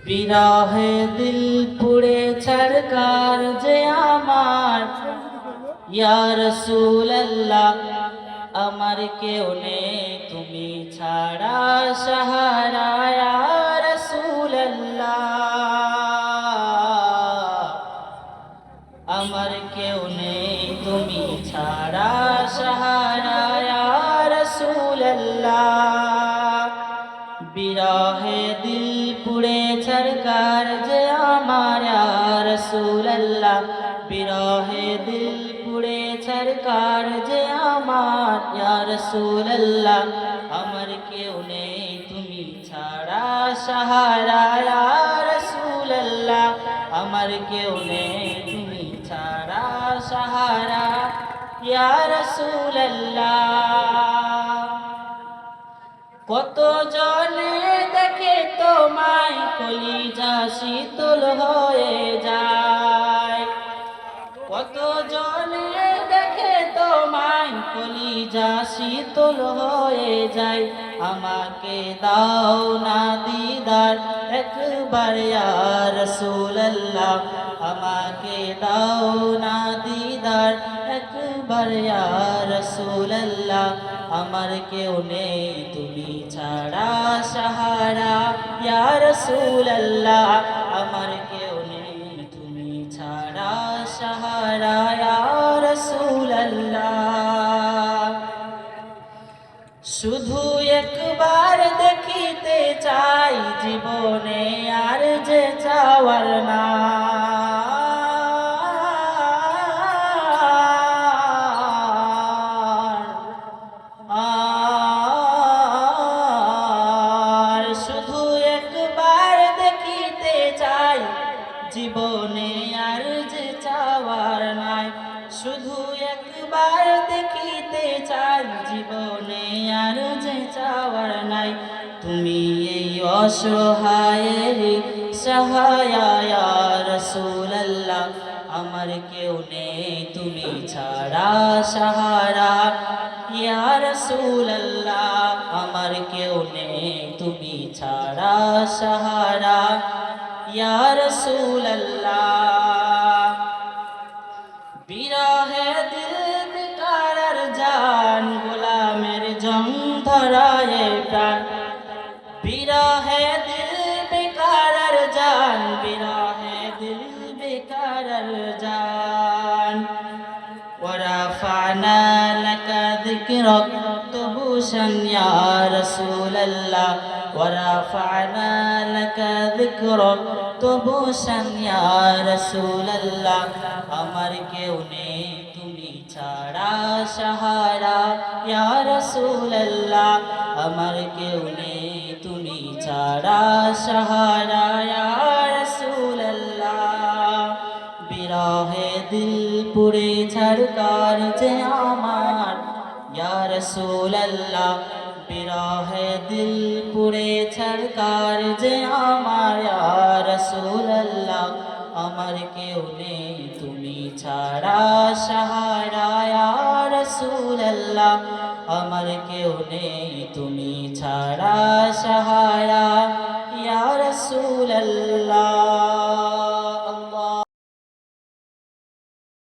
বিরহে দিল পুড়ে ছাড়কার যে আমার, ইয়া রাসূলুল্লাহ আমার কেউ নেই তুমি ছাড়া সাহারা, ইয়া রাসূলুল্লাহ আমার কেউ নেই তুমি ছাড়া সাহারা, ইয়া রাসূলুল্লাহ বিরহে দিল পুড়ে ছাড়কার যে আমার, ইয়া রাসূলুল্লাহ বিরহে দিল পুড়ে ছাড়কার যে আমার, ইয়া রাসূলুল্লাহ আমার কেউ নেই তুমি ছাড়া সাহারা, ইয়া রাসূলুল্লাহ আমার কেউ নেই তুমি ছাড়া সাহারা, ইয়া রাসূলুল্লাহ কত জনে দেখে তোমায় কলিজা শীতল হয়ে যায়, কত জনে দেখে তোমায় কলিজা শীতল হয়ে যায়, আমাকে দাও না দিদার একবার, ইয়া রাসূলুল্লাহ আমাকে দাও না দিদার একবার, ইয়া রাসূলুল্লাহ আমার কেউ নেই তুমি ছাড়া সাহারা, ইয়া রাসূলুল্লাহ আমার কেউ নেই তুমি ছাড়া সাহারা, ইয়া রাসূলুল্লাহ শুধু একবার দেখিতে চাই জীবনে আর যে চাওয়ার না, শুধু একবার দেখিতে চাই জীবনে আর যে চাওয়ার নাই, শুধু একবার দেখিতে চাই জীবনে আর যে চাওয়ার নাই, তুমি এই অসহায়ের সহায়, ইয়া রাসূলুল্লাহ আমার কেউ নেই তুমি ছাড়া সাহারা, ইয়া রাসূলুল্লাহ আমার কেউ নেই তুমি ছাড়া সাহারা, ইয়া রাসূলুল্লাহ বিরহে দিল বেকার জান গোলামের জং ধরায় প্রাণ, বিরহে দিল বেকার জান, বিরহে দিল বেকার জান ورفعنا لك ذكرك طبوسا يا رسول الله ورفعنا لك ذكرك طبوسا يا رسول الله আমার কেউ নেই তুমি ছাড়া সাহারা, ইয়া রাসূলুল্লাহ আমার কেউ নেই তুমি ছাড়া সাহারা, ইয়া রাসূলুল্লাহ বিরহে দিল পুড়ে ছাড়কার যে আমার, ইয়া রাসূলুল্লাহ বিরহে দিল পুড়ে ছাড়কার যে আমার, ইয়া রাসূলুল্লাহ আমার কেউ নেই তুমি ছাড়া সাহারা, ইয়া রাসূলুল্লাহ আমার কেউ নেই তুমি ছাড়া সাহারা, ইয়া রাসূলুল্লাহ।